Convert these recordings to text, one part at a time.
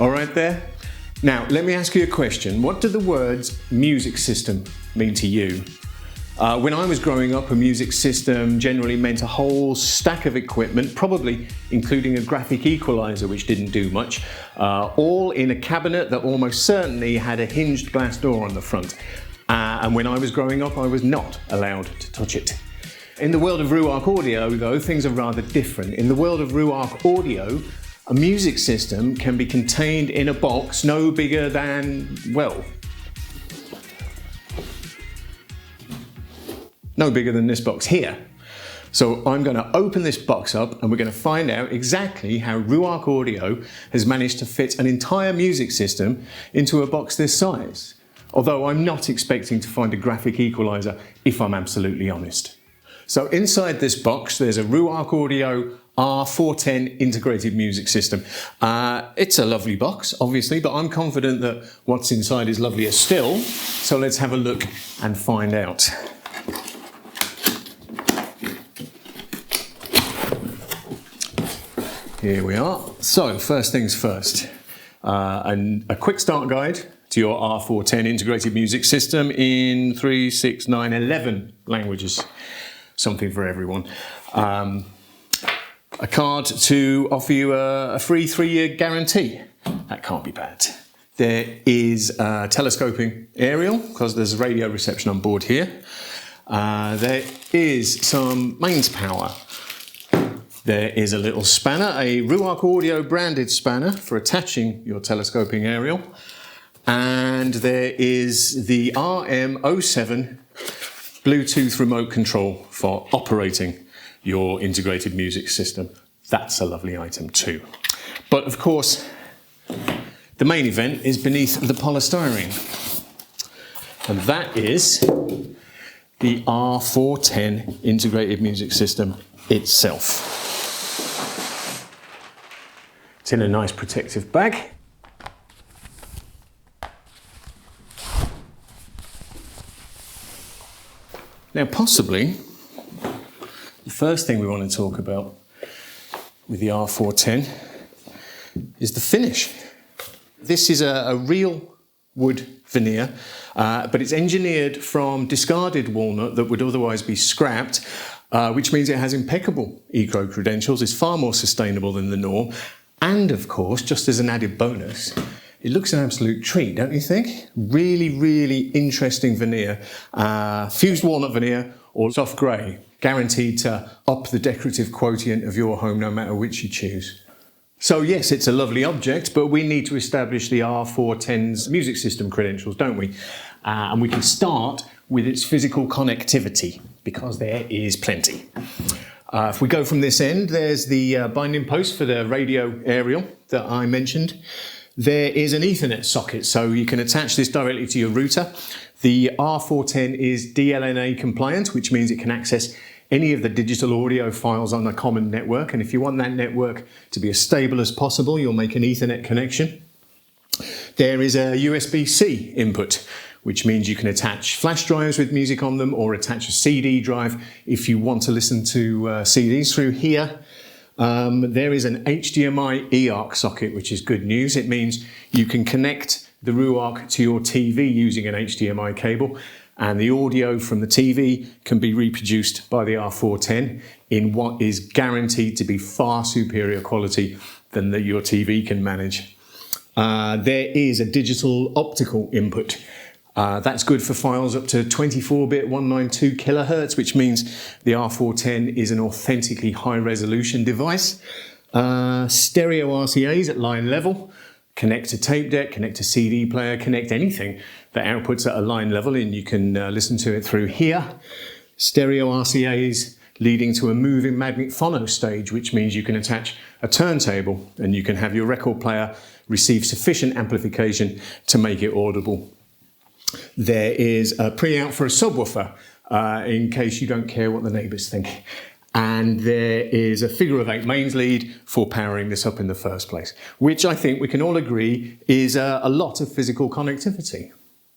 All right there? Now, let me ask you a question. What do the words music system mean to you? When I was growing up, a music system generally meant a whole stack of equipment, probably including a graphic equalizer, which didn't do much, all in a cabinet that almost certainly had a hinged glass door on the front. And when I was growing up, I was not allowed to touch it. In the world of Ruark audio, though, things are rather different. In the world of Ruark audio, a music system can be contained in a box no bigger than, well, no bigger than this box here. So I'm going to open this box up and we're going to find out exactly how Ruark Audio has managed to fit an entire music system into a box this size. Although I'm not expecting to find a graphic equalizer, if I'm absolutely honest. So inside this box, there's a Ruark Audio R410 integrated music system. It's a lovely box, obviously, but I'm confident that what's inside is lovelier still. So let's have a look and find out. Here we are. So first things first, and a quick start guide to your R410 integrated music system in 3, 6, 9, 11 languages. Something for everyone. A card to offer you a free 3-year guarantee. That can't be bad. There is a telescoping aerial, because there's radio reception on board here. There is some mains power. There is a little spanner, a Ruark Audio branded spanner for attaching your telescoping aerial. And there is the RM07 Bluetooth remote control for operating your integrated music system. That's a lovely item too. But of course, the main event is beneath the polystyrene. And that is the R410 integrated music system itself. It's in a nice protective bag. Now, possibly, the first thing we want to talk about with the R410 is the finish. This is a real wood veneer, but it's engineered from discarded walnut that would otherwise be scrapped, which means it has impeccable eco-credentials, is far more sustainable than the norm, and of course, just as an added bonus, it looks an absolute treat, don't you think? Really, really interesting veneer. Fused walnut veneer or soft grey, guaranteed to up the decorative quotient of your home no matter which you choose. So yes, it's a lovely object, but we need to establish the R410's music system credentials, don't we? And we can start with its physical connectivity, because there is plenty. If we go from this end, there's the binding post for the radio aerial that I mentioned. There is an Ethernet socket, so you can attach this directly to your router. The R410 is DLNA compliant, which means it can access any of the digital audio files on a common network. And if you want that network to be as stable as possible, you'll make an Ethernet connection. There is a USB-C input, which means you can attach flash drives with music on them or attach a CD drive if you want to listen to CDs through here. There is an HDMI eARC socket, which is good news. It means you can connect the Ruark to your TV using an HDMI cable, and the audio from the TV can be reproduced by the R410 in what is guaranteed to be far superior quality than your TV can manage. There is a digital optical input. That's good for files up to 24-bit 192 kilohertz, which means the R410 is an authentically high-resolution device. Stereo RCAs at line level. Connect to tape deck, connect to CD player, connect anything that outputs at a line level, and you can listen to it through here. Stereo RCAs leading to a moving magnet phono stage, which means you can attach a turntable and you can have your record player receive sufficient amplification to make it audible. There is a pre-out for a subwoofer in case you don't care what the neighbours think. And there is a figure of 8 mains lead for powering this up in the first place, which I think we can all agree is a lot of physical connectivity.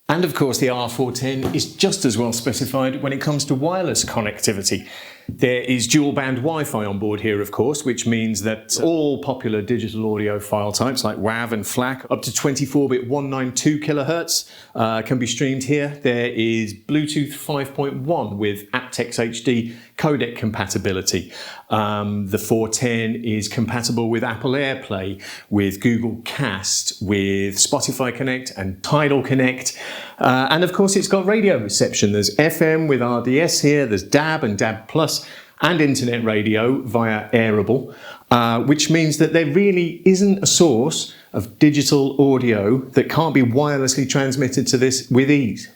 And of course the R410 is just as well specified when it comes to wireless connectivity. There is dual band Wi-Fi on board here, of course, which means that all popular digital audio file types like WAV and FLAC up to 24-bit 192 kilohertz can be streamed here. There is Bluetooth 5.1 with aptX HD codec compatibility. The 410 is compatible with Apple AirPlay, with Google Cast, with Spotify Connect and Tidal Connect. And of course it's got radio reception. There's FM with RDS here, there's DAB and DAB+, and internet radio via Airable, which means that there really isn't a source of digital audio that can't be wirelessly transmitted to this with ease.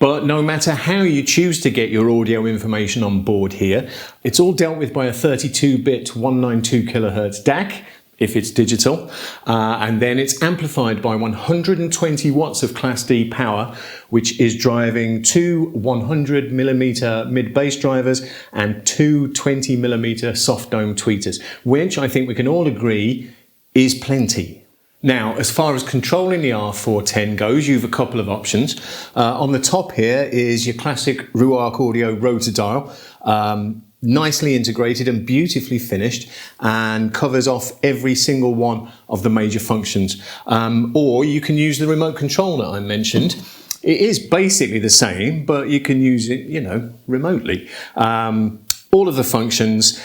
But no matter how you choose to get your audio information on board here, it's all dealt with by a 32-bit 192 kilohertz DAC, if it's digital, and then it's amplified by 120 watts of Class D power, which is driving two 100mm mid-bass drivers and two 20mm soft dome tweeters, which I think we can all agree is plenty. Now, as far as controlling the R410 goes, you have a couple of options. On the top here is your classic Ruark audio rotor dial, nicely integrated and beautifully finished, and covers off every single one of the major functions. Or you can use the remote control that I mentioned. It is basically the same, but you can use it, remotely. All of the functions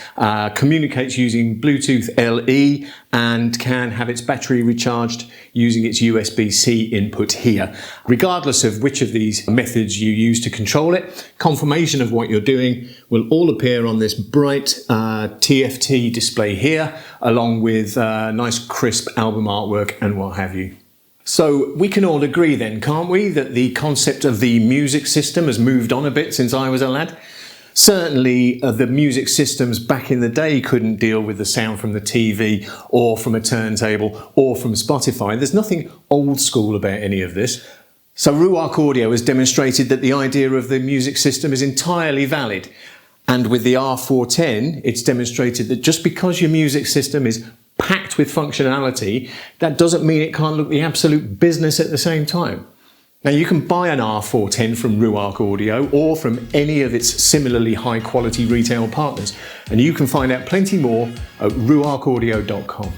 communicates using Bluetooth LE and can have its battery recharged using its USB-C input here. Regardless of which of these methods you use to control it, confirmation of what you're doing will all appear on this bright TFT display here, along with nice crisp album artwork and what have you. So we can all agree then, can't we, that the concept of the music system has moved on a bit since I was a lad? Certainly the music systems back in the day couldn't deal with the sound from the TV or from a turntable or from Spotify. There's nothing old school about any of this. So Ruark Audio has demonstrated that the idea of the music system is entirely valid. And with the R410, it's demonstrated that just because your music system is packed with functionality, that doesn't mean it can't look the absolute business at the same time. Now you can buy an R410 from Ruark Audio or from any of its similarly high quality retail partners, and you can find out plenty more at ruarkaudio.com.